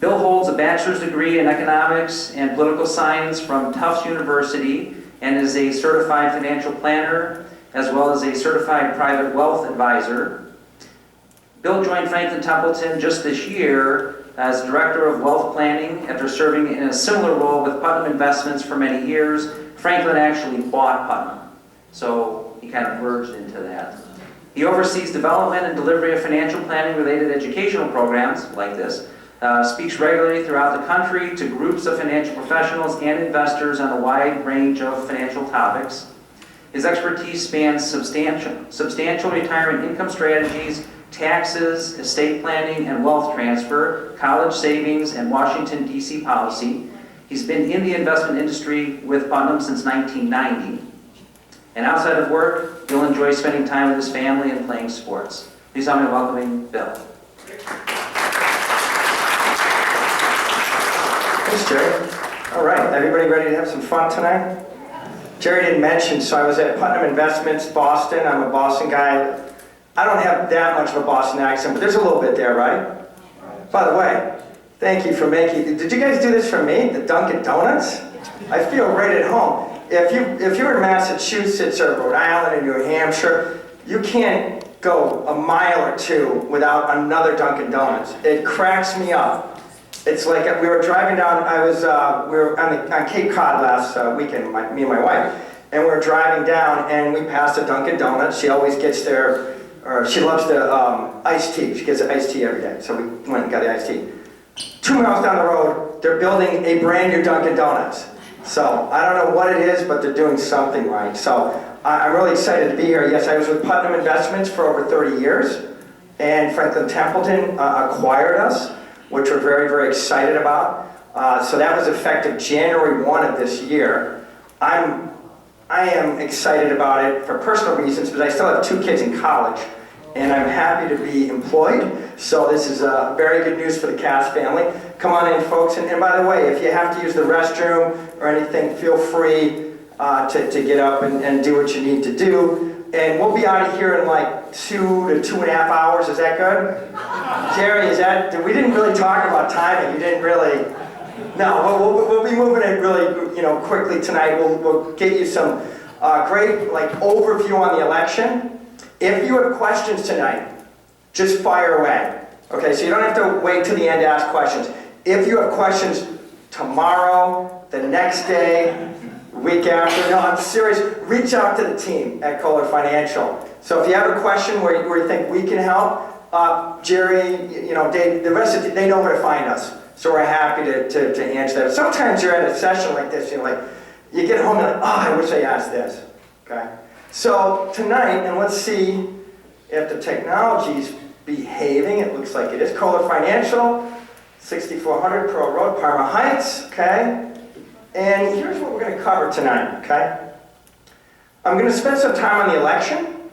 Bill holds a bachelor's degree in economics and political science from Tufts University and is a certified financial planner as well as a certified private wealth advisor. Bill joined Franklin Templeton just this year as Director of Wealth Planning after serving in a similar role with Putnam Investments for many years. Franklin actually bought Putnam, so he kind of merged into that. He oversees development and delivery of financial planning related educational programs like this, speaks regularly throughout the country to groups of financial professionals and investors on a wide range of financial topics. His expertise spans substantial retirement income strategies, taxes, estate planning and wealth transfer, college savings, and Washington, D.C. policy. He's been in the investment industry with Putnam since 1990. And outside of work, Bill enjoys spending time with his family and playing sports. Please help me in welcoming Bill. Thanks, Jerry. All right, everybody ready to have some fun tonight? Jerry didn't mention, so I was at Putnam Investments, Boston. I'm a Boston guy. I don't have that much of a Boston accent, but there's a little bit there, right? By the way, thank you for making, did you guys do this for me, the Dunkin' Donuts? I feel right at home. If you're in Massachusetts or Rhode Island or New Hampshire, you can't go a mile or two without another Dunkin' Donuts. It cracks me up. It's like we were driving down, we were on Cape Cod last weekend, me and my wife, and we were driving down and we passed a Dunkin' Donuts. She always gets there, or she loves the iced tea. She gets an iced tea every day, so we went and got the iced tea. 2 miles down the road, they're building a brand new Dunkin' Donuts. So I don't know what it is, but they're doing something right. So I'm really excited to be here. Yes, I was with Putnam Investments for over 30 years, and Franklin Templeton acquired us, which we're very, very excited about. So that was effective January 1 of this year. I am excited about it for personal reasons, because I still have 2 kids in college, and I'm happy to be employed. So this is very good news for the Cass family. Come on in, folks. And by the way, if you have to use the restroom or anything, feel free to get up and do what you need to do. And we'll be out of here in like 2 to 2.5 hours. Is that good? Jerry, we didn't really talk about timing. You didn't really. No, we'll be moving it really, quickly tonight. We'll get you some great overview on the election. If you have questions tonight, just fire away. Okay, so you don't have to wait till the end to ask questions. If you have questions tomorrow, the next day, week after, no, I'm serious, reach out to the team at Koler Financial. So if you have a question where you think we can help, Jerry, Dave, the rest of you, they know where to find us. So we're happy to answer that. Sometimes you're at a session like this, you get home and you're like, oh, I wish I asked this. Okay? So tonight, and let's see if the technology's behaving. It looks like it is. Koler Financial, 6400 Pearl Road, Parma Heights. Okay? And here's what we're going to cover tonight. Okay? I'm going to spend some time on the election.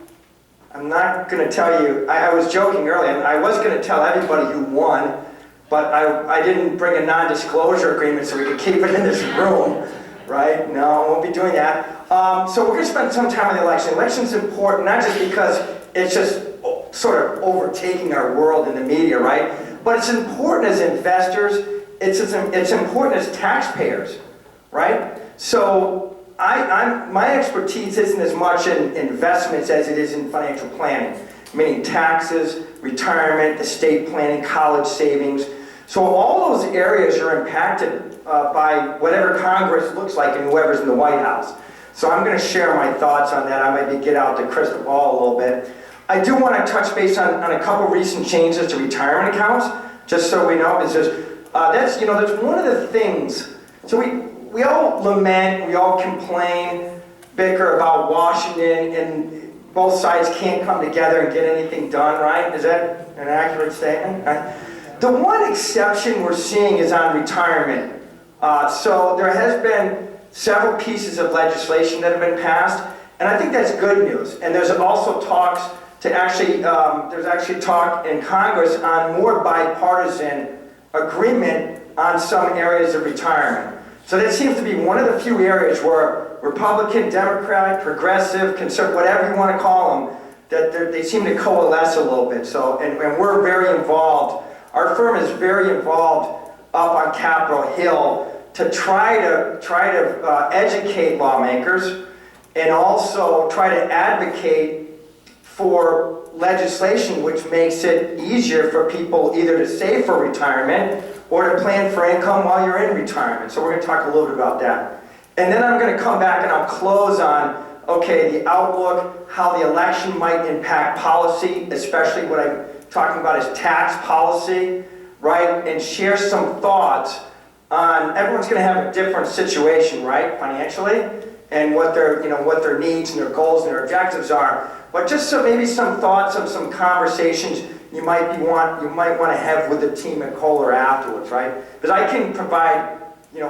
I'm not going to tell you, I was joking earlier, I was going to tell everybody who won, but I didn't bring a non-disclosure agreement so we could keep it in this room, right? No, I won't be doing that. So we're going to spend some time on the election. The election's important, not just because it's just sort of overtaking our world in the media, right? But it's important as investors, it's important as taxpayers, right? So my expertise isn't as much in investments as it is in financial planning, meaning taxes, retirement, estate planning, college savings. So all those areas are impacted by whatever Congress looks like and whoever's in the White House. So I'm going to share my thoughts on that. I might get out the crystal ball a little bit. I do want to touch base on a couple recent changes to retirement accounts, just so we know, because that's one of the things. So we all lament, we all complain, bicker about Washington, and both sides can't come together and get anything done, right? Is that an accurate statement? Right? The one exception we're seeing is on retirement. So there has been several pieces of legislation that have been passed, and I think that's good news. And there's also talks to there's actually talk in Congress on more bipartisan agreement on some areas of retirement. So that seems to be one of the few areas where Republican, Democrat, progressive, conservative, whatever you want to call them, that they seem to coalesce a little bit. So, and we're very involved. Our firm is very involved up on Capitol Hill to try to educate lawmakers and also try to advocate for legislation which makes it easier for people either to save for retirement or to plan for income while you're in retirement. So we're going to talk a little bit about that. And then I'm going to come back and I'll close on, okay, the outlook, how the election might impact policy, especially what I'm talking about is tax policy, right? And share some thoughts on, everyone's going to have a different situation, right, financially, and what their needs and their goals and their objectives are. But just maybe some thoughts of some conversations you might want to have with the team at Koler afterwards, right? Because I can provide,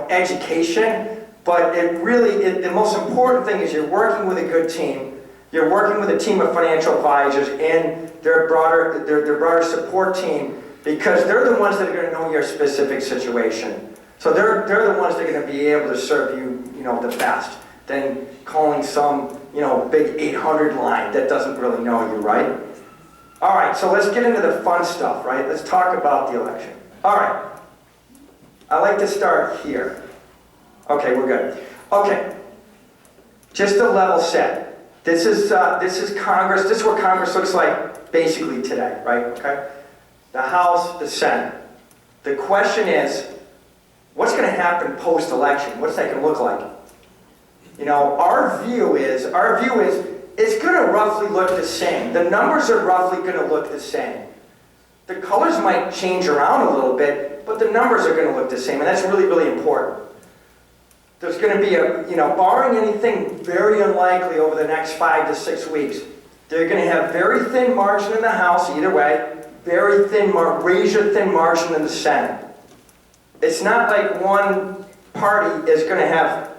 education, but the most important thing is you're working with a good team. You're working with a team of financial advisors and their broader support team, because they're the ones that are going to know your specific situation. So they're the ones that are going to be able to serve you, the best than calling some, big 800 line that doesn't really know you, right? All right, so let's get into the fun stuff, right? Let's talk about the election. All right, I like to start here. Okay, we're good. Okay, just a level set. This is Congress. This is what Congress looks like basically today, right? Okay, the House, the Senate. The question is, what's going to happen post-election? What's that going to look like? Our view is it's going to roughly look the same. The numbers are roughly going to look the same. The colors might change around a little bit, but the numbers are going to look the same, and that's really, really important. There's going to be barring anything very unlikely over the next 5 to 6 weeks, they're going to have very thin margin in the House either way, very thin, razor-thin margin in the Senate. It's not like one party is going to have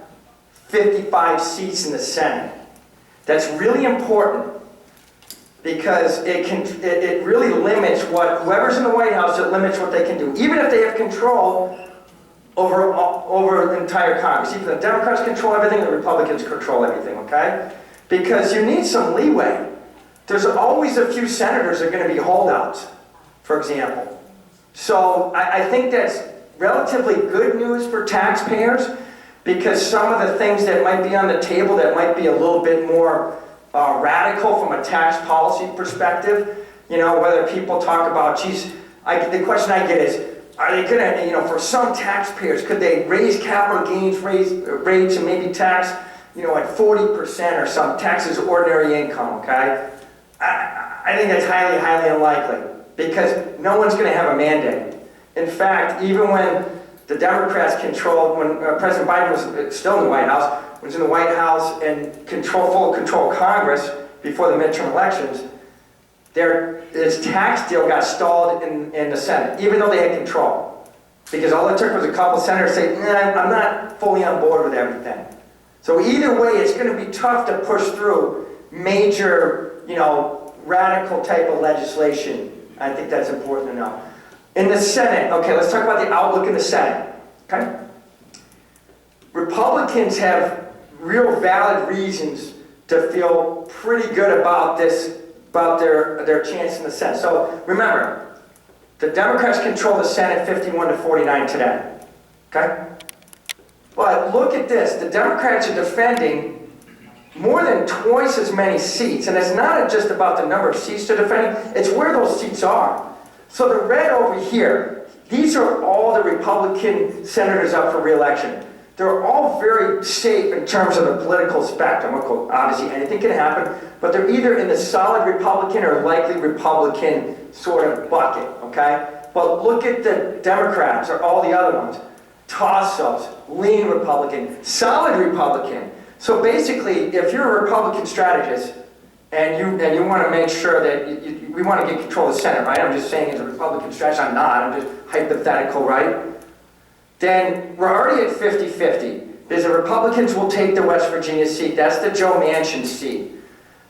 55 seats in the Senate. That's really important because it really limits whoever's in the White House, it limits what they can do. Even if they have control over the entire Congress. Even the Democrats control everything, the Republicans control everything, okay? Because you need some leeway. There's always a few senators that are going to be holdouts, for example. So I think that's relatively good news for taxpayers, because some of the things that might be on the table that might be a little bit more radical from a tax policy perspective, whether people talk about, the question I get is, are they going to, for some taxpayers, could they raise capital gains rates and maybe tax, at 40% or some taxes ordinary income, okay? I think that's highly, highly unlikely, because no one's going to have a mandate. In fact, even when the Democrats controlled, when President Biden was still in the White House, was in the White House and full control of Congress before the midterm elections, his tax deal got stalled in the Senate, even though they had control. Because all it took was a couple senators saying, I'm not fully on board with everything. So either way, it's going to be tough to push through major, radical type of legislation. I think that's important to know. In the Senate, okay, let's talk about the outlook in the Senate, okay? Republicans have real valid reasons to feel pretty good about their chance in the Senate. So remember, the Democrats control the Senate 51-49 today, okay? But look at this, the Democrats are defending more than twice as many seats, and it's not just about the number of seats they're defending, it's where those seats are. So the red over here, these are all the Republican senators up for re-election. They're all very safe in terms of the political spectrum. Obviously, anything can happen, but they're either in the solid Republican or likely Republican sort of bucket, okay? But look at the Democrats or all the other ones. Toss-ups, lean Republican, solid Republican. So basically, if you're a Republican strategist, and you want to make sure that we want to get control of the Senate, right? I'm just saying as a Republican strategist, I'm not, I'm just hypothetical, right? Then we're already at 50-50. Because the Republicans will take the West Virginia seat. That's the Joe Manchin seat.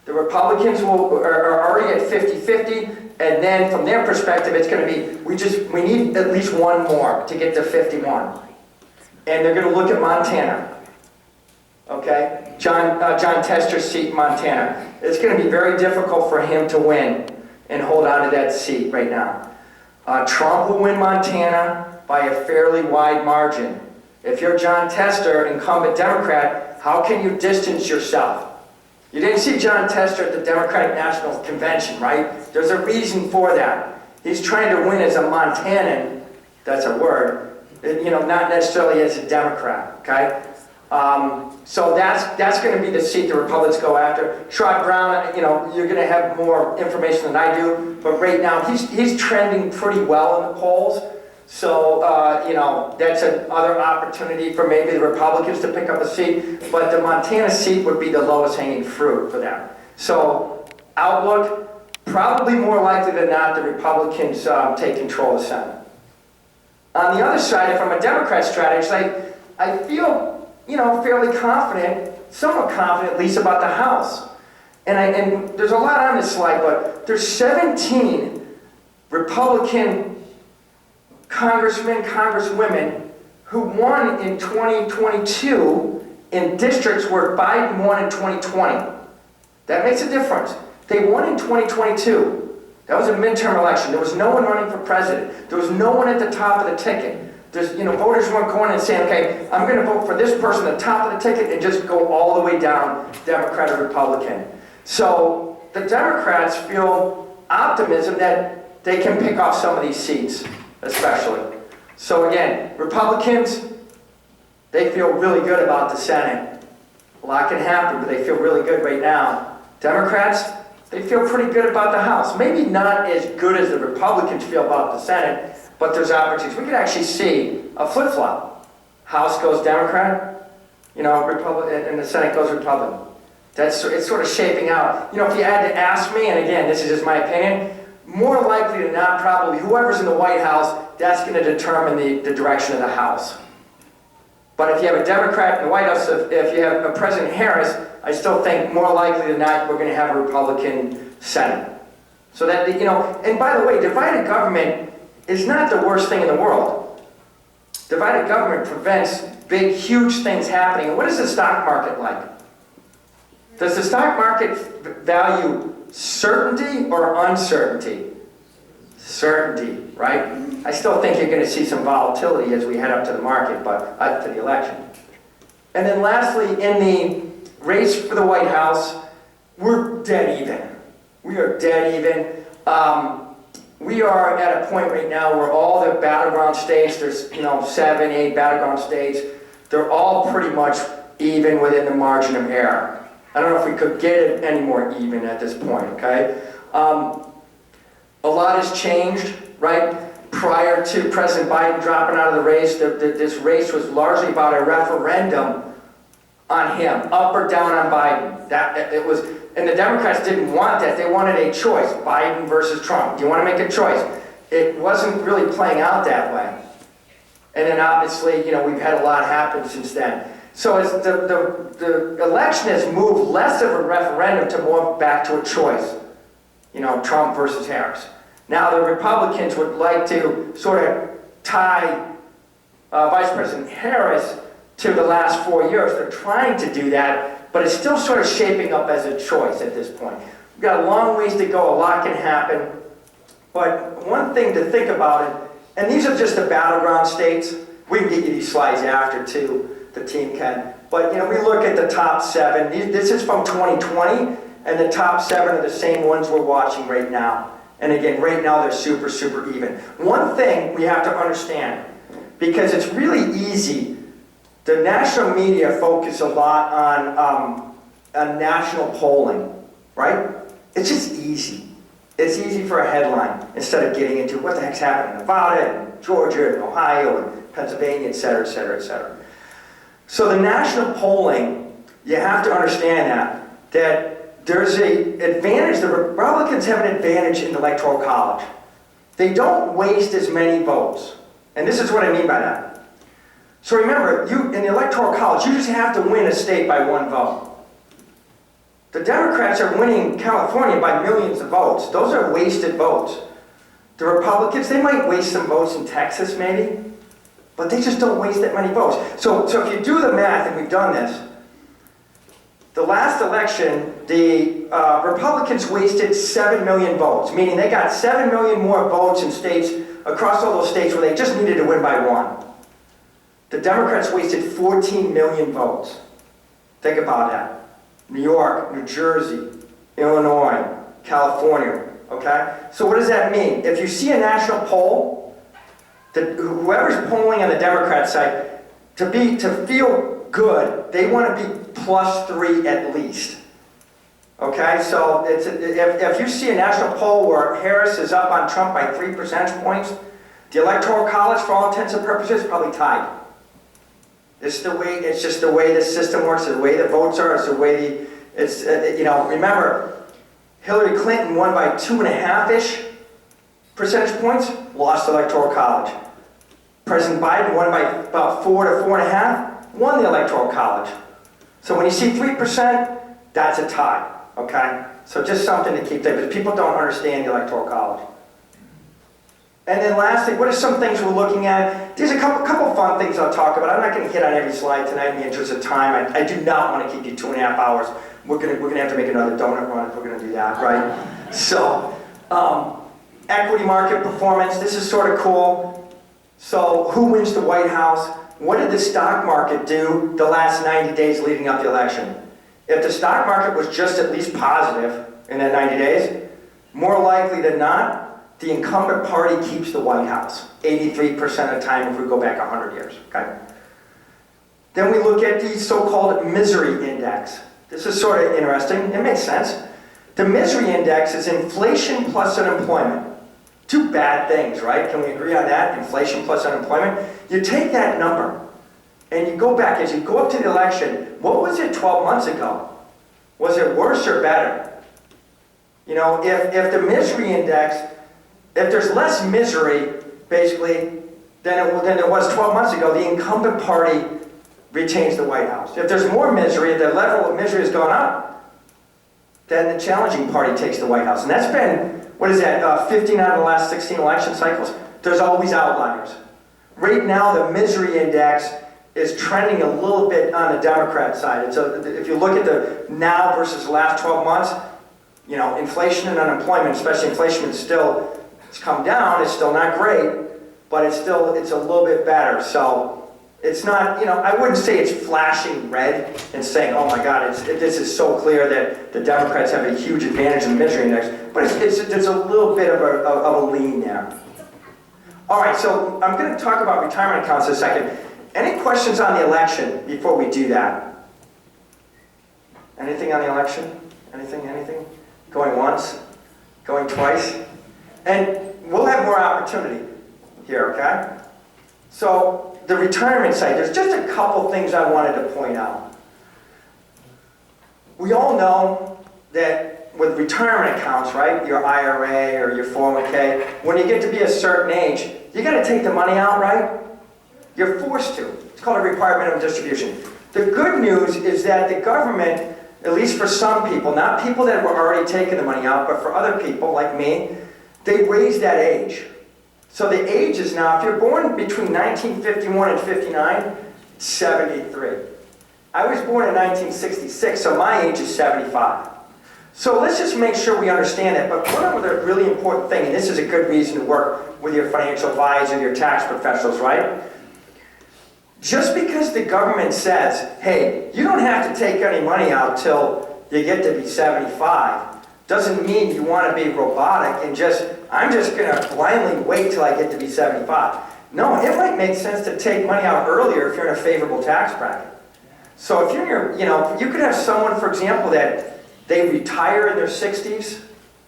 The Republicans are already at 50-50, and then from their perspective, it's going to be, we need at least one more to get to 51. And they're going to look at Montana. Okay, John Tester's seat in Montana. It's going to be very difficult for him to win and hold on to that seat right now. Trump will win Montana by a fairly wide margin. If you're John Tester, incumbent Democrat, how can you distance yourself? You didn't see John Tester at the Democratic National Convention, right? There's a reason for that. He's trying to win as a Montanan, that's a word, not necessarily as a Democrat, okay? So that's going to be the seat the Republicans go after. Sherrod Brown, you're going to have more information than I do, but right now he's trending pretty well in the polls. So, that's another opportunity for maybe the Republicans to pick up a seat, but the Montana seat would be the lowest hanging fruit for them. So, outlook, probably more likely than not, the Republicans take control of the Senate. On the other side, from a Democrat strategist, I feel, fairly confident, somewhat confident at least about the House. And there's a lot on this slide, but there's 17 Republican congressmen, congresswomen who won in 2022 in districts where Biden won in 2020. That makes a difference. They won in 2022. That was a midterm election. There was no one running for president. There was no one at the top of the ticket. Voters weren't going and saying, okay, I'm going to vote for this person at the top of the ticket and just go all the way down, Democrat or Republican. So the Democrats feel optimism that they can pick off some of these seats, especially. So again, Republicans, they feel really good about the Senate. A lot can happen, but they feel really good right now. Democrats, they feel pretty good about the House. Maybe not as good as the Republicans feel about the Senate, but there's opportunities. We could actually see a flip-flop. House goes Democrat, Republican, and the Senate goes Republican. It's sort of shaping out. If you had to ask me, and again, this is just my opinion, more likely than not, probably whoever's in the White House, that's going to determine the direction of the House. But if you have a Democrat in the White House, if you have President Harris, I still think more likely than not, we're going to have a Republican Senate. So that, and by the way, divided government is not the worst thing in the world. Divided government prevents big, huge things happening. And what is the stock market like? Does the stock market value certainty or uncertainty? Certainty, right? I still think you're going to see some volatility as we head up to the market, but to the election. And then lastly, in the race for the White House, we're dead even. We are dead even. We are at a point right now where all the battleground states, there's 7, 8 battleground states, they're all pretty much even within the margin of error. I don't know if we could get it any more even at this point, okay? A lot has changed, right? Prior to President Biden dropping out of the race, this race was largely about a referendum on him, up or down on Biden. And the Democrats didn't want that. They wanted a choice, Biden versus Trump. Do you want to make a choice? It wasn't really playing out that way. And then obviously, we've had a lot happen since then. So as the election has moved less of a referendum to more back to a choice, Trump versus Harris. Now the Republicans would like to sort of tie Vice President Harris to the last 4 years. They're trying to do that, but it's still sort of shaping up as a choice at this point. We've got a long ways to go, a lot can happen, but one thing to think about it, and these are just the battleground states. We can get you these slides after too, the team can. But we look at the top 7. This is from 2020, and the top 7 are the same ones we're watching right now. And again, right now they're super, super even. One thing we have to understand, because it's really easy, the national media focus a lot on national polling, right? It's just easy. It's easy for a headline instead of getting into what the heck's happening in Nevada, and Georgia, and Ohio, and Pennsylvania, et cetera, et cetera, et cetera. So the national polling, you have to understand that there's an advantage. The Republicans have an advantage in the Electoral College. They don't waste as many votes. And this is what I mean by that. So remember, in the Electoral College, you just have to win a state by 1 vote. The Democrats are winning California by millions of votes. Those are wasted votes. The Republicans, they might waste some votes in Texas maybe, but they just don't waste that many votes. So if you do the math, and we've done this, the last election, the Republicans wasted 7 million votes, meaning they got 7 million more votes in states across all those states where they just needed to win by one. The Democrats wasted 14 million votes. Think about that. New York, New Jersey, Illinois, California, okay? So what does that mean? If you see a national poll, whoever's polling on the Democrat side, to feel good, they want to be +3 at least. Okay, so if you see a national poll where Harris is up on Trump by 3 percentage points, the Electoral College, for all intents and purposes, is probably tied. It's just the way the system works, the way the votes are, it's the way remember, Hillary Clinton won by 2.5-ish percentage points, lost the Electoral College. President Biden won by about 4 to 4.5, won the Electoral College. So when you see 3%, that's a tie, okay? So just something to keep there, because people don't understand the Electoral College. And then lastly, what are some things we're looking at? There's a couple fun things I'll talk about. I'm not going to hit on every slide tonight in the interest of time. I do not want to keep you 2.5 hours. We're gonna have to make another donut run if we're going to do that, right? So, equity market performance, this is sort of cool. So, who wins the White House? What did the stock market do the last 90 days leading up to the election? If the stock market was just at least positive in that 90 days, more likely than not, the incumbent party keeps the White House 83% of the time if we go back 100 years, okay? Then we look at the so-called misery index. This is sort of interesting. It makes sense. The misery index is inflation plus unemployment. Two bad things, right? Can we agree on that? Inflation plus unemployment. You take that number and you go back, as you go up to the election, what was it 12 months ago? Was it worse or better? You know, if the misery index, if there's less misery, basically, than there was 12 months ago, the incumbent party retains the White House. If there's more misery, if the level of misery has gone up, then the challenging party takes the White House. And that's been, 15 out of the last 16 election cycles. There's always outliers. Right now, the misery index is trending a little bit on the Democrat side. If you look at the now versus the last 12 months, you know, inflation and unemployment, especially inflation, it's come down. It's still not great, but it's a little bit better. So it's not, you know, I wouldn't say it's flashing red and saying, oh my God, this is so clear that the Democrats have a huge advantage in the misery index, but there's a little bit of a lean there. All right, so I'm going to talk about retirement accounts in a second. Any questions on the election before we do that? Anything on the election? Anything? Going once? Going twice? And we'll have more opportunity here, okay? So, the retirement side, there's just a couple things I wanted to point out. We all know that with retirement accounts, right, your IRA or your 401k, when you get to be a certain age, you got to take the money out, right? You're forced to. It's called a required minimum distribution. The good news is that the government, at least for some people, not people that were already taking the money out, but for other people like me, they raised that age. So the age is now, if you're born between 1951 and 59, 73. I was born in 1966, so my age is 75. So let's just make sure we understand that. But one other really important thing, and this is a good reason to work with your financial advisor, your tax professionals, right? Just because the government says, hey, you don't have to take any money out till you get to be 75, doesn't mean you want to be robotic and I'm just going to blindly wait till I get to be 75. No, it might make sense to take money out earlier if you're in a favorable tax bracket. So if you're, you could have someone, for example, that they retire in their 60s.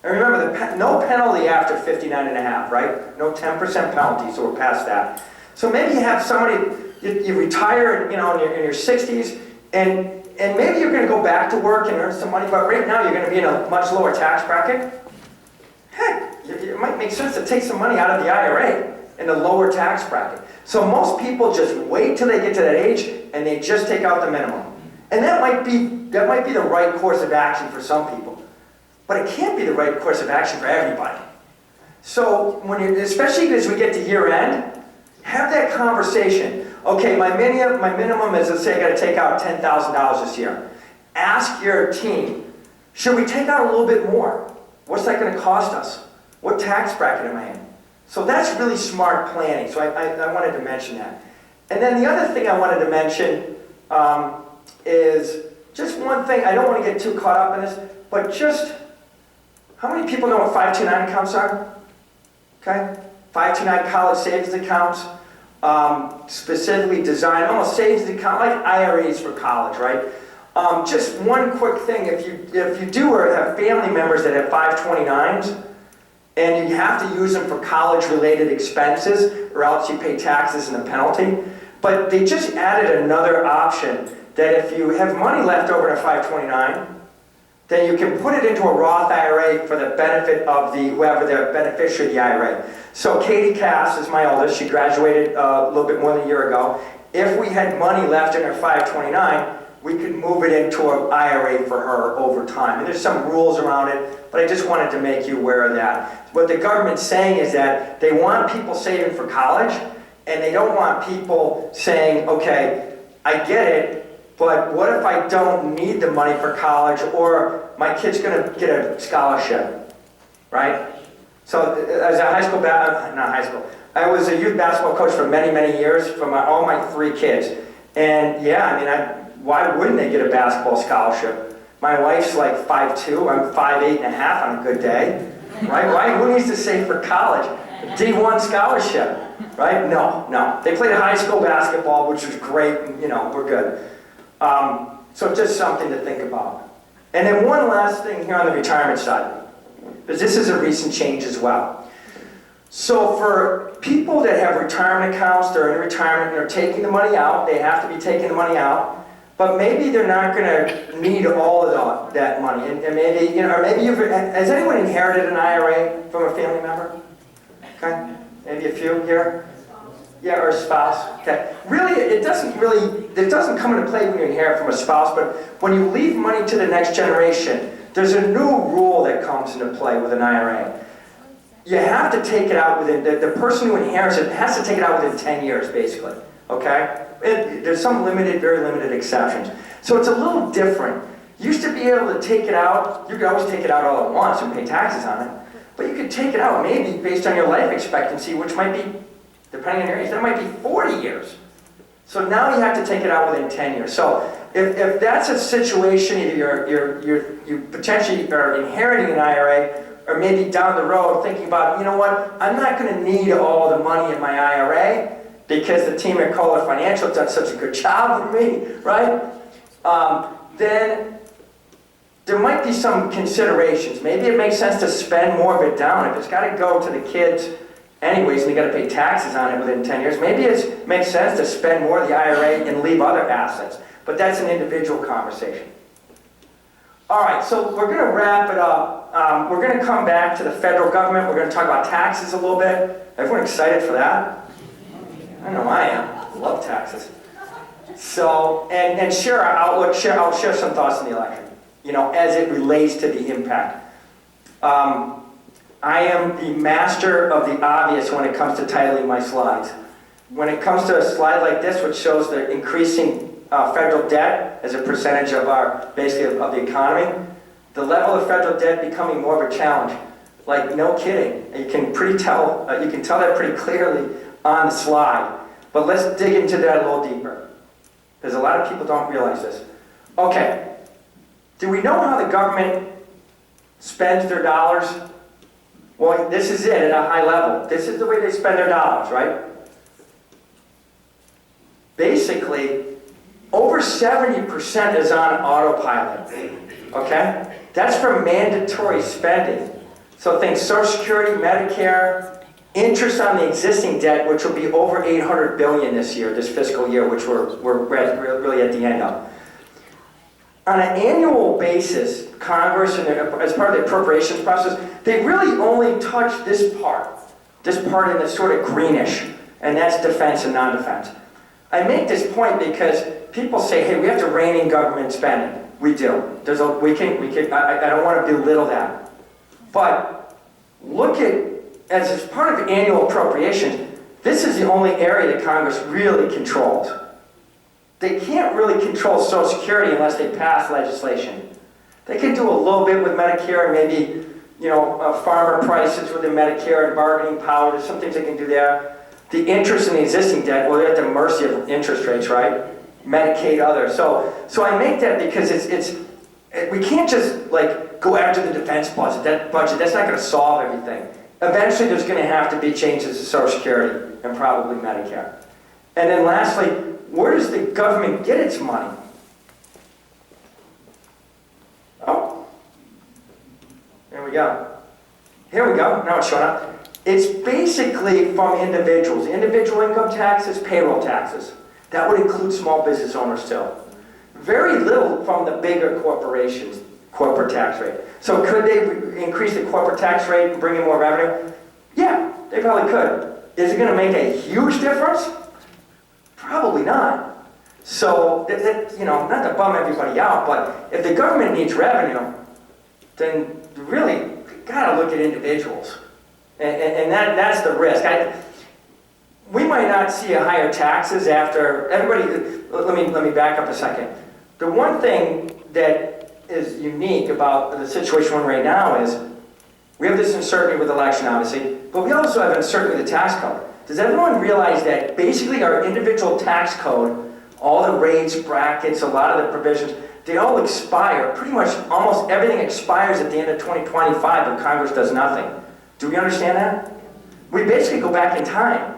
And remember, no penalty after 59 and a half, right? No 10% penalty, so we're past that. So maybe you have somebody, you retire, in your 60s, and maybe you're going to go back to work and earn some money, but right now you're going to be in a much lower tax bracket. Heck, it might make sense to take some money out of the IRA in the lower tax bracket. So most people just wait till they get to that age and they just take out the minimum. And that might be the right course of action for some people. But it can't be the right course of action for everybody. So especially as we get to year end, have that conversation. Okay, my minimum is, let's say I got to take out $10,000 this year. Ask your team, should we take out a little bit more? What's that going to cost us? What tax bracket am I in? So that's really smart planning. So I wanted to mention that. And then the other thing I wanted to mention is just one thing. I don't want to get too caught up in this, but just how many people know what 529 accounts are? Okay? 529 college savings accounts, specifically designed, almost savings account, like IRAs for college, right? Just one quick thing, if you do or have family members that have 529s, and you have to use them for college-related expenses, or else you pay taxes and a penalty. But they just added another option that if you have money left over in a 529, then you can put it into a Roth IRA for the benefit of whoever the beneficiary of the IRA. So Katie Cass is my oldest. She graduated a little bit more than a year ago. If we had money left in her 529, we could move it into an IRA for her over time. And there's some rules around it, but I just wanted to make you aware of that. What the government's saying is that they want people saving for college, and they don't want people saying, okay, I get it, but what if I don't need the money for college, or my kid's gonna get a scholarship, right? So as a I was a youth basketball coach for many, many years for all my 3 kids. And yeah, I mean, why wouldn't they get a basketball scholarship? My wife's like 5'2", I'm 5'8.5" on a good day, right? Who needs to save for college? A D1 scholarship, right? No. They played high school basketball, which was great, and we're good. So just something to think about. And then one last thing here on the retirement side, because this is a recent change as well. So for people that have retirement accounts, they're in retirement, they're taking the money out, they have to be taking the money out, but maybe they're not going to need all of that money. And maybe, or maybe has anyone inherited an IRA from a family member? Okay, maybe a few here. Yeah, or a spouse. Okay, really, it doesn't come into play when you inherit from a spouse, but when you leave money to the next generation, there's a new rule that comes into play with an IRA. You have to take it out within, the person who inherits it has to take it out within 10 years, basically, okay? There's some very limited exceptions. So it's a little different. You used to be able to take it out, you could always take it out all at once and pay taxes on it, but you could take it out maybe based on your life expectancy, which might be, depending on your age, that might be 40 years. So now you have to take it out within 10 years. So if that's a situation, either you potentially are inheriting an IRA, or maybe down the road thinking about, you know what, I'm not going to need all the money in my IRA because the team at Koler Financial has done such a good job with me, right? Then there might be some considerations. Maybe it makes sense to spend more of it down. If it's got to go to the kids anyways and you got to pay taxes on it within 10 years, maybe it makes sense to spend more of the IRA and leave other assets. But that's an individual conversation. All right, so we're going to wrap it up. We're going to come back to the federal government. We're going to talk about taxes a little bit. Everyone excited for that? I know I am. I love taxes. So, and share our outlook. I'll share some thoughts on the election, as it relates to the impact. I am the master of the obvious when it comes to titling my slides. When it comes to a slide like this, which shows the increasing federal debt as a percentage of basically of the economy, the level of federal debt becoming more of a challenge. Like, no kidding. You can tell that pretty clearly on the slide. But let's dig into that a little deeper, because a lot of people don't realize this. Okay, do we know how the government spends their dollars? Well, this is it at a high level. This is the way they spend their dollars, right? Basically, over 70% is on autopilot, okay? That's for mandatory spending. So think Social Security, Medicare, interest on the existing debt, which will be over $800 billion this fiscal year, which we're really at the end of. On an annual basis, Congress, as part of the appropriations process, they really only touch this part in the sort of greenish, and that's defense and non-defense. I make this point because people say, hey, we have to rein in government spending. We do. I don't want to belittle that. But look at, as part of annual appropriations, this is the only area that Congress really controls. They can't really control Social Security unless they pass legislation. They can do a little bit with Medicare and maybe farmer prices with the Medicare and bargaining power. There's some things they can do there. The interest in the existing debt, well, they're at the mercy of interest rates, right? Medicaid, others. So I make that because we can't just like go after the defense budget. That's not going to solve everything. Eventually, there's going to have to be changes to Social Security and probably Medicare. And then lastly, where does the government get its money? Oh, there we go. Here we go. Now it's showing up. It's basically from individuals. Individual income taxes, payroll taxes. That would include small business owners too. Very little from the bigger corporations, corporate tax rate. So could they increase the corporate tax rate and bring in more revenue? Yeah, they probably could. Is it going to make a huge difference? Probably not. So, not to bum everybody out, but if the government needs revenue, then really, got to look at individuals. And that's the risk. We might not see a higher taxes after everybody. Let me back up a second. The one thing that is unique about the situation we're in right now is we have this uncertainty with election, obviously, but we also have uncertainty with the tax code. Does everyone realize that basically our individual tax code, all the rates, brackets, a lot of the provisions, they all expire. Pretty much almost everything expires at the end of 2025, but Congress does nothing. Do we understand that? We basically go back in time.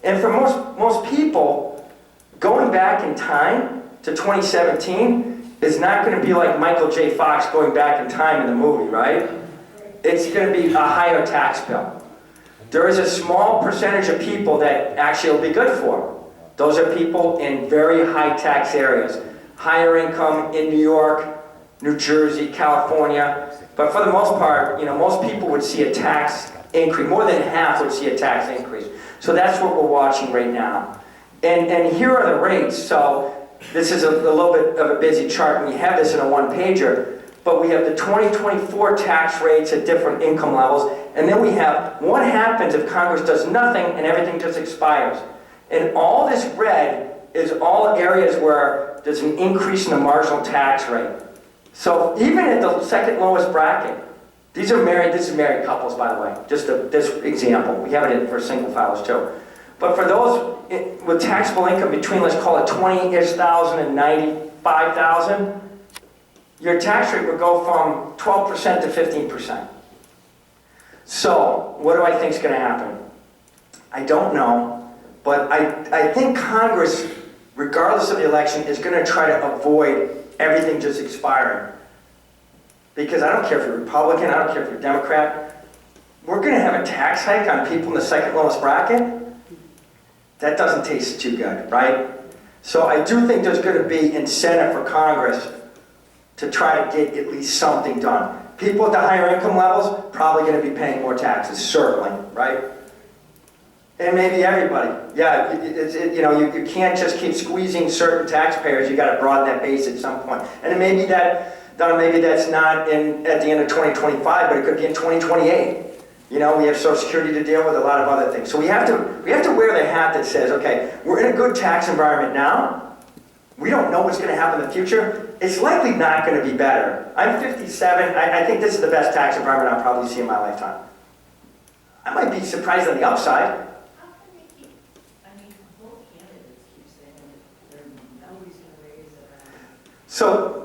And for most people, going back in time to 2017 is not going to be like Michael J. Fox going back in time in the movie, right? It's going to be a higher tax bill. There is a small percentage of people that actually will be good for. Those are people in very high tax areas. Higher income in New York, New Jersey, California. But for the most part, most people would see a tax increase. More than half would see a tax increase. So that's what we're watching right now. And here are the rates. So this is a little bit of a busy chart, and we have this in a one-pager. But we have the 2024 tax rates at different income levels. And then we have what happens if Congress does nothing and everything just expires. And all this red is all areas where there's an increase in the marginal tax rate. So even at the second lowest bracket, this is married couples, by the way, just this example. We have it for single files too. But for those with taxable income between, let's call it 20-ish thousand and 95,000, your tax rate would go from 12% to 15%. So what do I think is going to happen? I don't know, but I think Congress, regardless of the election, is going to try to avoid everything just expiring. Because I don't care if you're Republican, I don't care if you're Democrat, we're going to have a tax hike on people in the second lowest bracket? That doesn't taste too good, right? So I do think there's going to be incentive for Congress to try to get at least something done. People at the higher income levels, probably going to be paying more taxes, certainly, right? And maybe everybody. Yeah, you can't just keep squeezing certain taxpayers. You got to broaden that base at some point. And maybe that's not at the end of 2025, but it could be in 2028. We have Social Security to deal with, a lot of other things. So we have to wear the hat that says, okay, we're in a good tax environment now. We don't know what's going to happen in the future. It's likely not going to be better. I'm 57. I think this is the best tax environment I'll probably see in my lifetime. I might be surprised on the upside. How can they keep, both candidates keep saying that nobody's going to raise it. So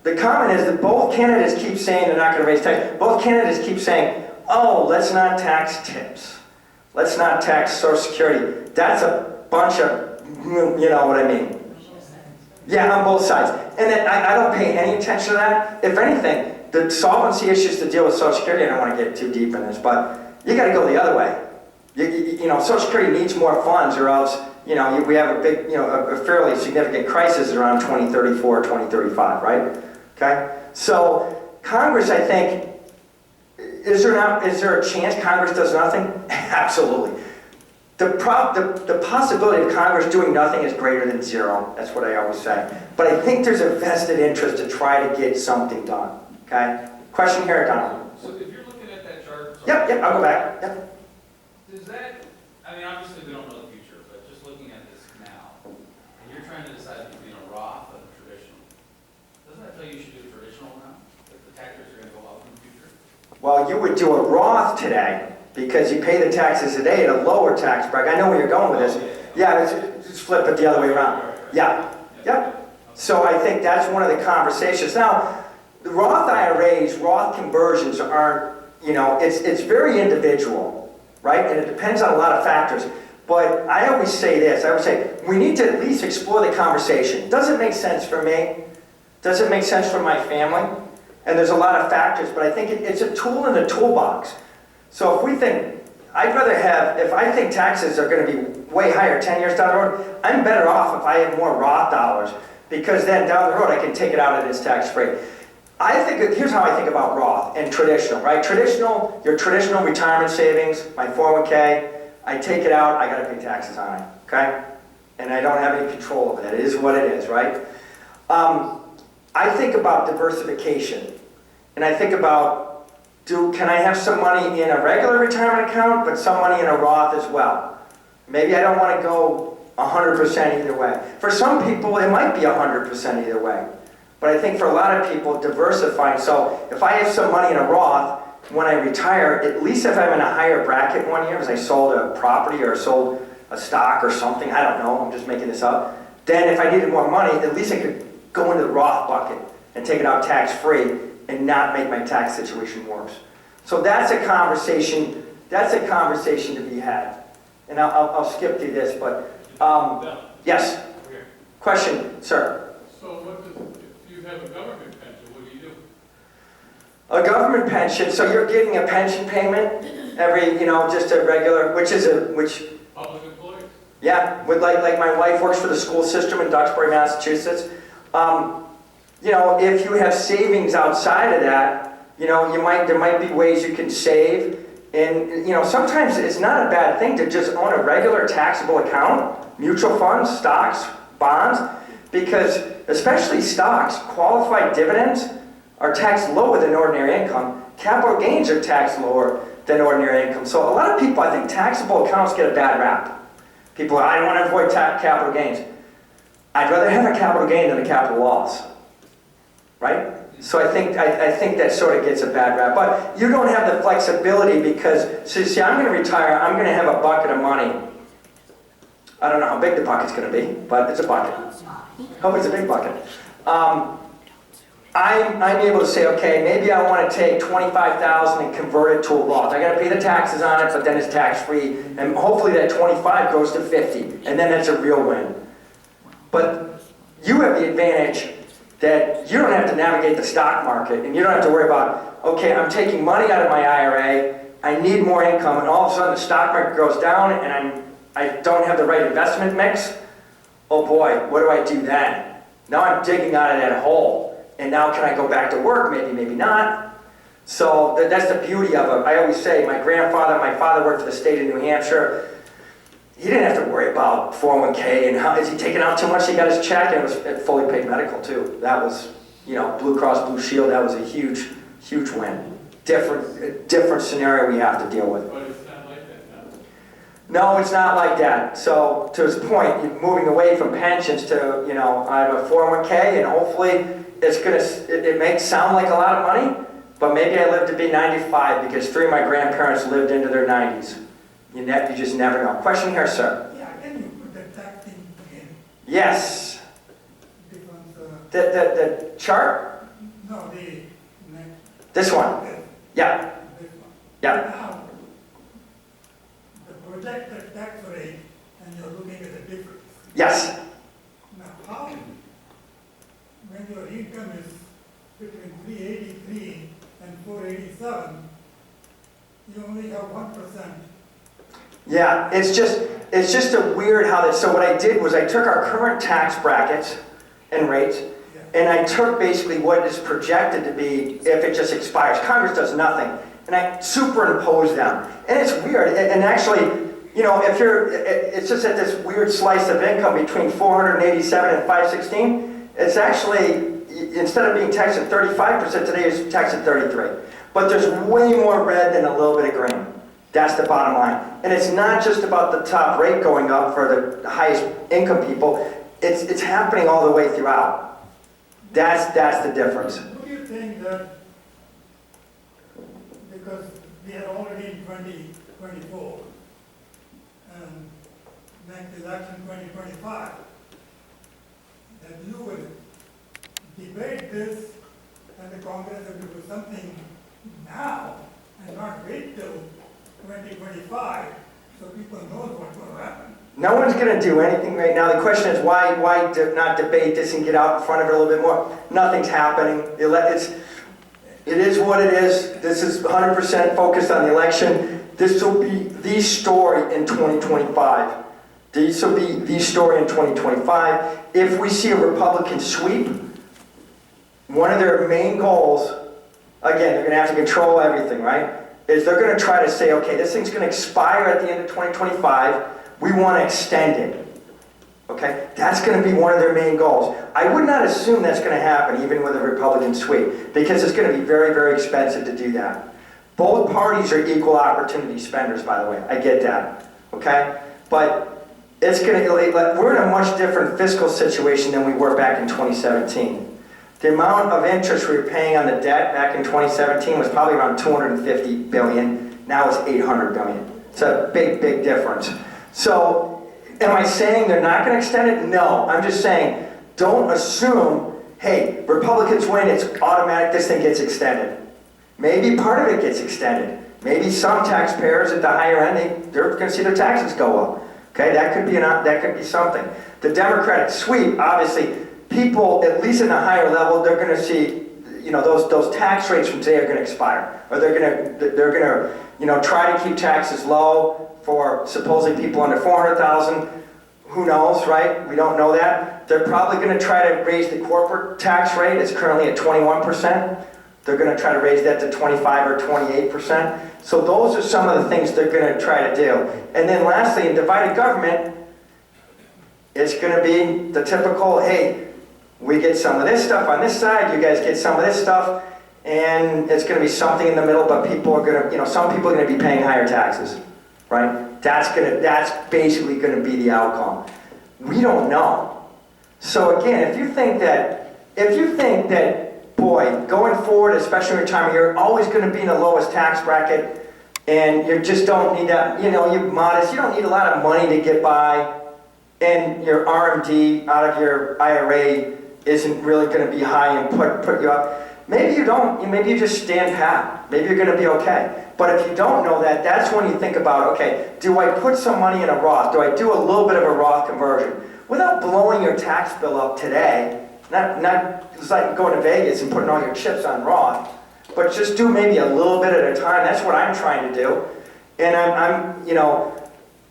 the comment is that both candidates keep saying they're not going to raise tax. Both candidates keep saying, oh, let's not tax tips. Let's not tax Social Security. That's a bunch of, you know what I mean. Yeah, on both sides. And then I don't pay any attention to that. If anything, the solvency issues to deal with Social Security, I don't want to get too deep in this, but you got to go the other way. Social Security needs more funds, or else, we have a big, a fairly significant crisis around 2034, 2035, right? Okay? So Congress, I think, is there a chance Congress does nothing? Absolutely. The possibility of Congress doing nothing is greater than zero. That's what I always say. But I think there's a vested interest to try to get something done. Okay? Question here, Donald. So if you're looking at that chart... Yep, I'll go back. Yep. Does that... obviously we don't know the future, but just looking at this now, and you're trying to decide between a Roth and a traditional, doesn't that tell you should do traditional now? If the tax rates are going to go up in the future? Well, you would do a Roth today because you pay the taxes today at a lower tax bracket. I know where you're going with this. Yeah, just flip it the other way around. Yeah, yep. So I think that's one of the conversations. Now, the Roth IRAs, Roth conversions aren't, it's very individual, right? And it depends on a lot of factors. But I always say this, I would say, we need to at least explore the conversation. Does it make sense for me? Does it make sense for my family? And there's a lot of factors, but I think it's a tool in the toolbox. So if we think, I'd rather have, if I think taxes are going to be way higher 10 years down the road, I'm better off if I have more Roth dollars, because then down the road I can take it out and it's tax-free. Here's how I think about Roth and traditional, right? Your traditional retirement savings, my 401k, I take it out, I got to pay taxes on it, okay? And I don't have any control of it. It is what it is, right? I think about diversification. And I think about, can I have some money in a regular retirement account, but some money in a Roth as well? Maybe I don't want to go 100% either way. For some people, it might be 100% either way. But I think for a lot of people, diversifying. So if I have some money in a Roth, when I retire, at least if I'm in a higher bracket one year, because I sold a property or sold a stock or something, I don't know, I'm just making this up, then if I needed more money, at least I could go into the Roth bucket and take it out tax-free and not make my tax situation worse. So that's a conversation to be had. And I'll skip through this, but yes, question, sir. So if you have a government pension, what do you do? A government pension, so you're getting a pension payment every, just a regular, which Public employees? yeah, like my wife works for the school system in Duxbury, Massachusetts. If you have savings outside of that, there might be ways you can save. And, sometimes it's not a bad thing to just own a regular taxable account, mutual funds, stocks, bonds, because especially stocks, qualified dividends are taxed lower than ordinary income. Capital gains are taxed lower than ordinary income. So a lot of people, I think taxable accounts get a bad rap. People, I don't want to avoid capital gains. I'd rather have a capital gain than a capital loss, right? So I think that sort of gets a bad rap. But you don't have the flexibility because, see, I'm going to retire, I'm going to have a bucket of money. I don't know how big the bucket's going to be, but it's a bucket. Hope it's a big bucket. I'm able to say, okay, maybe I want to take $25,000 and convert it to a Roth. I got to pay the taxes on it, but then it's tax-free, and hopefully that 25 goes to 50, and then that's a real win. But you have the advantage that you don't have to navigate the stock market, and you don't have to worry about, okay, I'm taking money out of my IRA, I need more income, and all of a sudden the stock market goes down, and I don't have the right investment mix. Oh boy, what do I do then? Now I'm digging out of that hole. And now can I go back to work? Maybe, maybe not. So that's the beauty of it. I always say, my father worked for the state of New Hampshire. He didn't have to worry about 401k and how, is he taking out too much? He got his check, and it was fully paid medical too. That was, Blue Cross Blue Shield, that was a huge, huge win. Different scenario we have to deal with. But it's not like that now. No, it's not like that. So to his point, you're moving away from pensions to, I have a 401k, and hopefully it may sound like a lot of money, but maybe I live to be 95 because 3 of my grandparents lived into their 90s. You just never know. Question here, sir. Yeah, can you put the tax thing again? Yes. Different, The chart? no, the next. This one? This, Yeah. this one. Yeah. Now, the projected tax rate, and you're looking at the difference. Yes. Now, how, when your income is between 383 and 487, you only have 1%. Yeah, it's just a weird how that, so what I did was I took our current tax brackets and rates, and I took basically what is projected to be if it just expires. Congress does nothing. And I superimposed them. And it's weird. And actually, it's just at this weird slice of income between 487 and 516, it's actually, instead of being taxed at 35%, today it's taxed at 33. But there's way more red than a little bit of green. That's the bottom line. And it's not just about the top rate going up for the highest income people. It's happening all the way because we are already in 2024. And next election 2025. That you will debate this and the Congress will do something now and not wait till 2025 so people know what's going to happen. No one's going to do anything right now. The question is why not debate this and get out in front of it a little bit more? Nothing's happening. It is what it is. This is 100% focused on the election. This will be the story in 2025. This will be the story in 2025. If we see a Republican sweep, one of their main goals, again, they're going to have to control everything, right? Is they're going to try to say, okay, this thing's going to expire at the end of 2025. We want to extend it. Okay? That's going to be one of their main goals. I would not assume that's going to happen even with a Republican sweep because it's going to be very, very expensive to do that. Both parties are equal opportunity spenders, by the way. I get that. Okay? But it's going to, we're in a much different fiscal situation than we were back in 2017. The amount of interest we were paying on the debt back in 2017 was probably around $250 billion. Now it's $800 billion. It's a big, big difference. So, am I saying they're not going to extend it? No. I'm just saying, don't assume, hey, Republicans win, it's automatic, this thing gets extended. Maybe part of it gets extended. Maybe some taxpayers at the higher end, they're going to see their taxes go up. Okay, that could be something. The Democratic sweep, obviously, people, at least in the higher level, they're going to see, those tax rates from today are going to expire. Or they're going to, try to keep taxes low for supposedly people under 400,000. Who knows, right? We don't know that. They're probably going to try to raise the corporate tax rate. It's currently at 21%. They're going to try to raise that to 25 or 28%. So those are some of the things they're going to try to do. And then lastly, in divided government, it's going to be the typical, hey, we get some of this stuff on this side, you guys get some of this stuff, and it's going to be something in the middle, but people are going to, some people are going to be paying higher taxes, right? That's basically going to be the outcome. We don't know. So again, if you think that, boy, going forward, especially in retirement, you're always going to be in the lowest tax bracket, and you just don't need that, you're modest, you don't need a lot of money to get by, and your RMD out of your IRA isn't really going to be high and put you up. Maybe you don't. Maybe you just stand pat. Maybe you're going to be okay. But if you don't know that, that's when you think about, okay, do I put some money in a Roth? Do I do a little bit of a Roth conversion? Without blowing your tax bill up today, not it's like going to Vegas and putting all your chips on Roth, but just do maybe a little bit at a time. That's what I'm trying to do. And I'm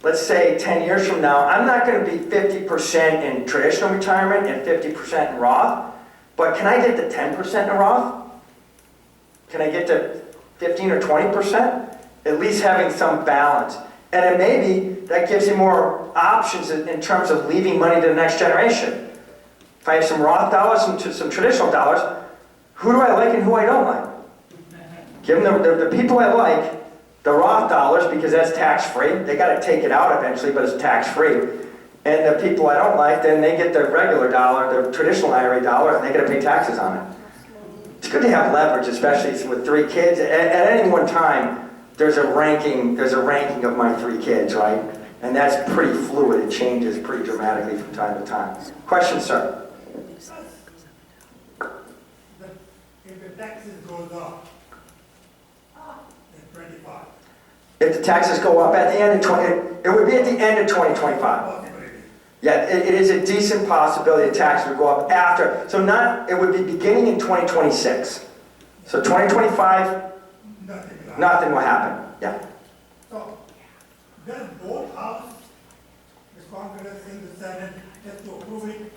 let's say 10 years from now, I'm not going to be 50% in traditional retirement and 50% in Roth, but can I get to 10% in Roth? Can I get to 15 or 20%? At least having some balance. And then maybe that gives you more options in terms of leaving money to the next generation. If I have some Roth dollars and some traditional dollars, who do I like and who I don't like? Give them the people I like, the Roth dollars, because that's tax-free. They got to take it out eventually, but it's tax-free. And the people I don't like, then they get the regular dollar, the traditional IRA dollar, and they got to pay taxes on it. It's good to have leverage, especially with 3 kids. At any one time, there's a ranking of my 3 kids, right? And that's pretty fluid. It changes pretty dramatically from time to time. Question, sir? If the taxes goes up in 25, If the taxes go up at the end of it would be at the end of 2025. possibility. Yeah, it is a decent possibility the taxes would go up after. So it would be beginning in 2026. So 2025, nothing will happen. Yeah. So, does both House, the Congress and the Senate have to approve it,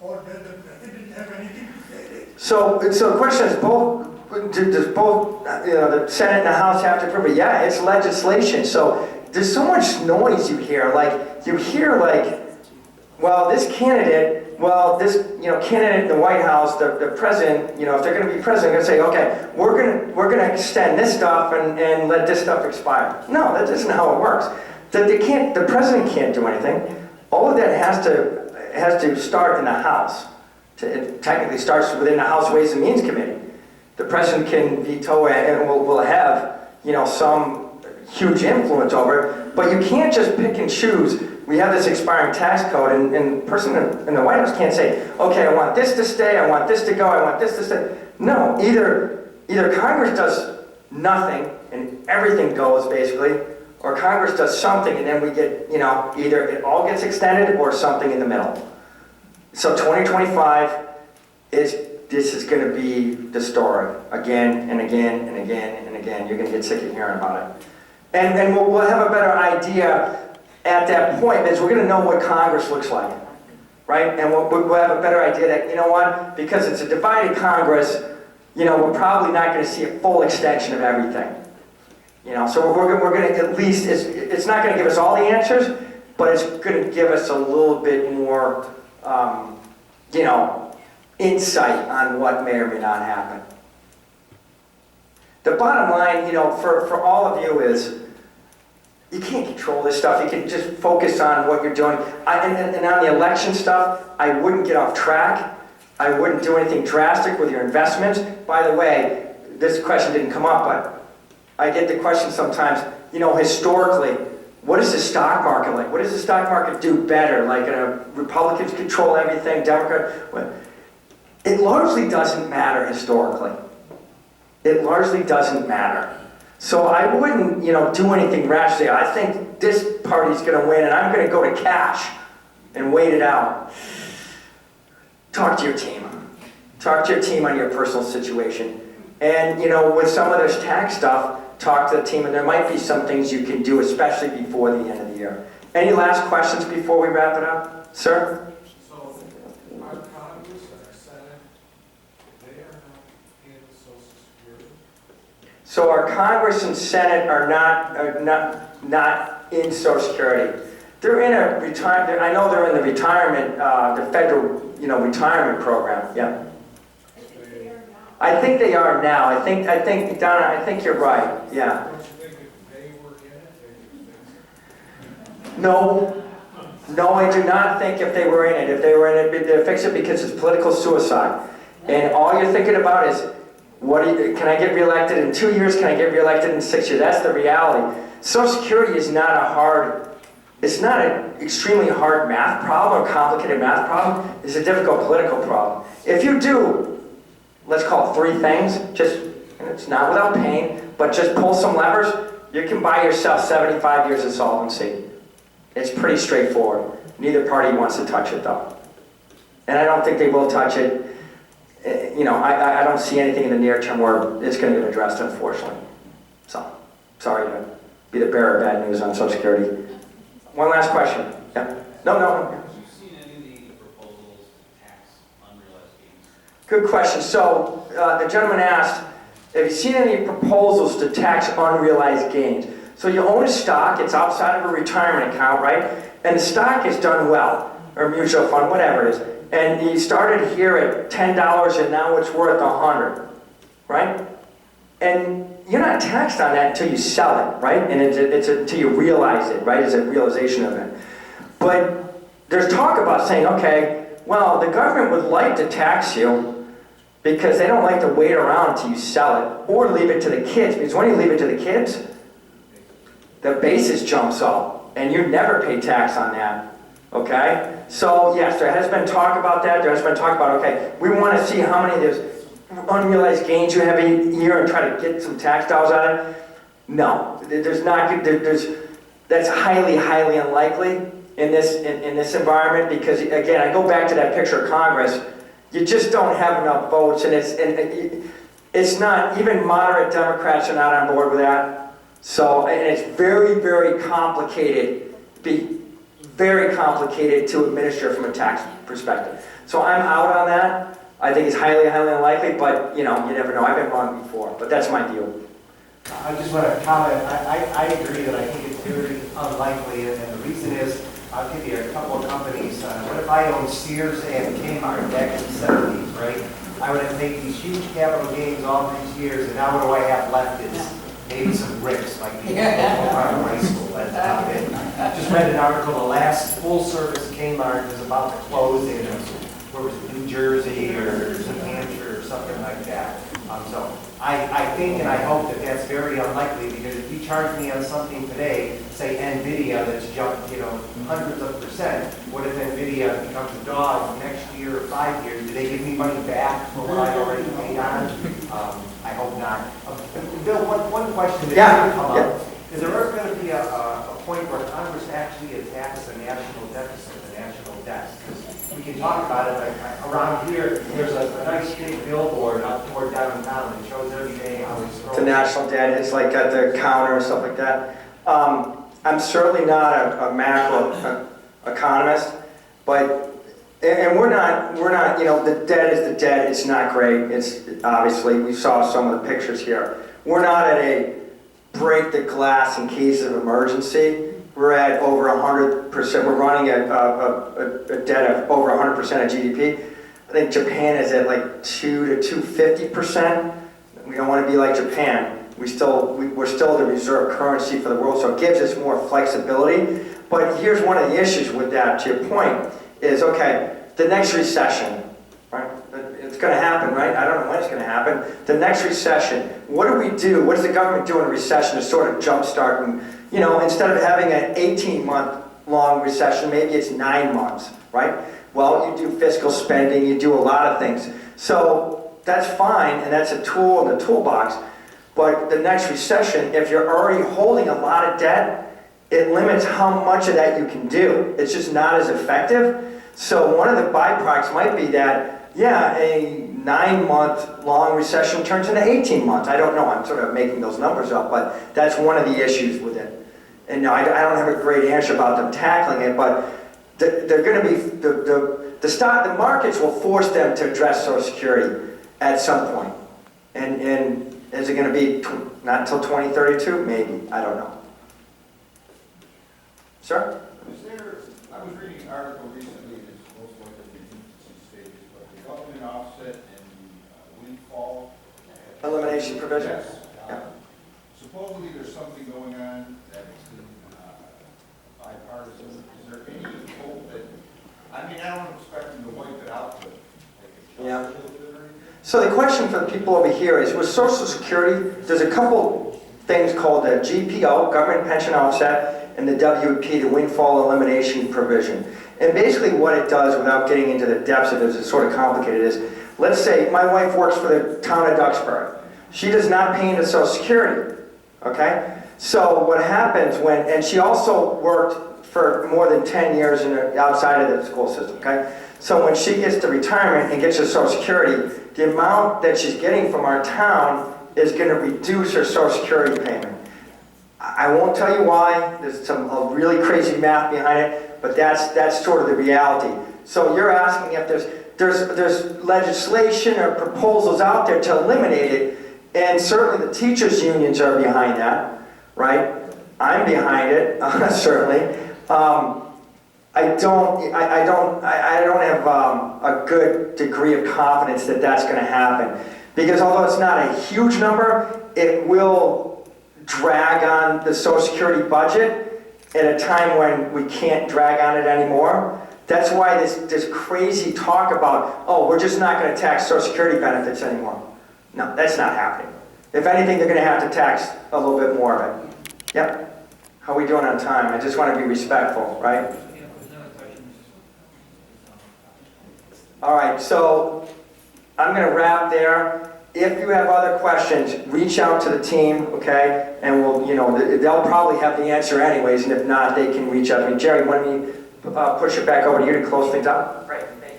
or does the President have anything to say? So the question is, does both the Senate and the House have to approve it? Yeah, it's legislation. So there's so much noise you hear. Well, this candidate, candidate in the White House, the president, if they're going to be president, they're going to say, okay, we're going to extend this stuff and let this stuff expire. No, that isn't how it works. The president can't do anything. All of that has to start in the House. It technically starts within the House Ways and Means Committee. the president can veto it and will have, some huge influence over it. But you can't just pick and choose. We have this expiring tax code, and the person in the White House can't say, okay, I want this to stay, I want this to go, I want this to stay. No, either Congress does nothing and everything goes basically, or Congress does something and then we get, either it all gets extended or something in the middle. So 2025 this is going to be the story again and again and again and again. You're going to get sick of hearing about it. And we'll have a better idea at that point, because we're going to know what Congress looks like, right? And we'll have a better idea that, because it's a divided Congress, we're probably not going to see a full extension of everything. So we're going to at least, it's not going to give us all the answers, but it's going to give us a little bit more, insight on what may or may not happen. The bottom line, for all of you is, you can't control this stuff. You can just focus on what you're doing. And on the election stuff, I wouldn't get off track. I wouldn't do anything drastic with your investments. By the way, this question didn't come up, but I get the question sometimes, historically, what is the stock market like? What does the stock market do better? Like Republicans control everything, Democrats? It largely doesn't matter historically. It largely doesn't matter. So I wouldn't, do anything rashly. I think this party's going to win, and I'm going to go to cash and wait it out. Talk to your team. Talk to your team on your personal situation. And, with some of this tax stuff, talk to the team, and there might be some things you can do, especially before the end of the year. Any last questions before we wrap it up? Sir? So, our Congress and our Senate, they are not in Social Security? So our Congress and Senate are not in Social Security. They're in a retirement. I know they're in the retirement, the federal, retirement program. Yeah. I think they are now. I think Donna. I think you're right. Yeah. Don't you think if they were in it, they could fix it? No, I do not think if they were in it. If they were in it, they'd fix it because it's political suicide. And all you're thinking about is, can I get reelected in 2 years? Can I get reelected in 6 years? That's the reality. Social Security is not it's not an extremely hard math problem or complicated math problem. It's a difficult political problem. If you do, let's call it 3 things, and it's not without pain, but just pull some levers, you can buy yourself 75 years of solvency. It's pretty straightforward. Neither party wants to touch it though. And I don't think they will touch it. I don't see anything in the near term where it's going to get addressed, unfortunately. So, sorry to be the bearer of bad news on Social Security. One last question. Yeah. No. Have you seen any of the proposals to tax unrealized gains? Good question. So, the gentleman asked, have you seen any proposals to tax unrealized gains? So you own a stock, it's outside of a retirement account, right? And the stock has done well, or mutual fund, whatever it is. And you started here at $10 and now it's worth $100, right? And you're not taxed on that until you sell it, right? And it's until you realize it, right? It's a realization event. But there's talk about saying, okay, well, the government would like to tax you because they don't like to wait around until you sell it, or leave it to the kids. Because when you leave it to the kids, the basis jumps up, and you never pay tax on that, okay? So yes, there has been talk about that. There has been talk about, okay, we want to see how many of those unrealized gains you have a year and try to get some tax dollars out of it. No, that's highly, highly unlikely in this environment, because again, I go back to that picture of Congress. You just don't have enough votes, and it's not, even moderate Democrats are not on board with that. So, and it's very, very complicated, very complicated to administer from a tax perspective. So I'm out on that. I think it's highly, highly unlikely, but you never know. I've been wrong before, but that's my view. I just want to comment. I agree that I think it's very unlikely, and the reason is, I'll give you a couple of companies. What if I owned Sears and Kmart back in the 70s, right? I would have made these huge capital gains all these years, and now what do I have left is maybe some bricks, like the high school. That's about it. Just read an article, the last full-service Kmart is about to close in, where was it, New Jersey or New Hampshire or something like that. So I think and I hope that that's very unlikely, because if you charge me on something today, say NVIDIA, that's jumped, hundreds of percent, what if NVIDIA becomes a dog next year or 5 years? Do they give me money back for what I already paid on? I hope not. Bill, one question that did come up. Is there ever going to be a point where Congress actually attacks the national deficit, the national debt? Because we can talk about it, like around here, there's a nice big billboard up toward downtown that shows every day how it's growing. The national debt, it's like at the counter and stuff like that. I'm certainly not a macro economist, but, and we're not, the debt is the debt, it's not great. It's obviously, we saw some of the pictures here. We're not at a break the glass in case of emergency. We're at over 100%. We're running a debt of over 100% of GDP. I think Japan is at like 2 to 250%. We don't want to be like Japan. We're still the reserve currency for the world, so it gives us more flexibility. But here's one of the issues with that, to your point, is okay, the next recession, right? It's going to happen, right? I don't know when it's going to happen. The next recession, what do we do? What does the government do in a recession to sort of jumpstart? And, instead of having an 18-month long recession, maybe it's 9 months, right? Well, you do fiscal spending, you do a lot of things. So that's fine, and that's a tool in the toolbox. But the next recession, if you're already holding a lot of debt, it limits how much of that you can do. It's just not as effective. So one of the byproducts might be that, yeah, a 9-month long recession turns into 18 months. I don't know, I'm sort of making those numbers up, but that's one of the issues with it. And no, I don't have a great answer about them tackling it, but they're going to be, the markets will force them to address Social Security at some point. And is it going to be not until 2032? Maybe, I don't know. Sir? I was reading an article recently, and it's most likely in infancy stages, but the government offset and windfall. Elimination provision? Yes. Yeah. Supposedly there's something going on that's bipartisan. Is there any hope that, I don't expect them to wipe it out, but they could Yeah. adjust it a little bit or anything? So the question for the people over here is, with Social Security, there's a couple things called the GPO, Government Pension Offset, and the WP, the Windfall Elimination Provision. And basically what it does, without getting into the depths of it, it's sort of complicated, is, let's say my wife works for the town of Duxbury. She does not pay into Social Security, okay? So what happens and she also worked for more than 10 years outside of the school system, okay? So when she gets to retirement and gets her Social Security, the amount that she's getting from our town is going to reduce her Social Security payment. I won't tell you why. There's some really crazy math behind it, but that's sort of the reality. So you're asking if there's legislation or proposals out there to eliminate it, and certainly the teachers' unions are behind that, right? I'm behind it, certainly. I don't have a good degree of confidence that that's going to happen, because although it's not a huge number, it will drag on the Social Security budget at a time when we can't drag on it anymore. That's why this crazy talk about, oh, we're just not going to tax Social Security benefits anymore. No, that's not happening. If anything, they're going to have to tax a little bit more of it. Yep. How are we doing on time? I just want to be respectful, right? All right, so I'm going to wrap there. If you have other questions, reach out to the team, okay? And they'll probably have the answer anyways, and if not, they can reach out to me. Jerry, why don't we push it back over to you to close things out? Great, thank you.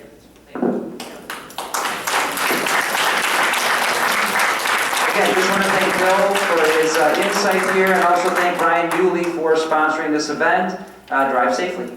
Again, just want to thank Bill for his insight here, and also thank Brian Yulee for sponsoring this event. Drive safely.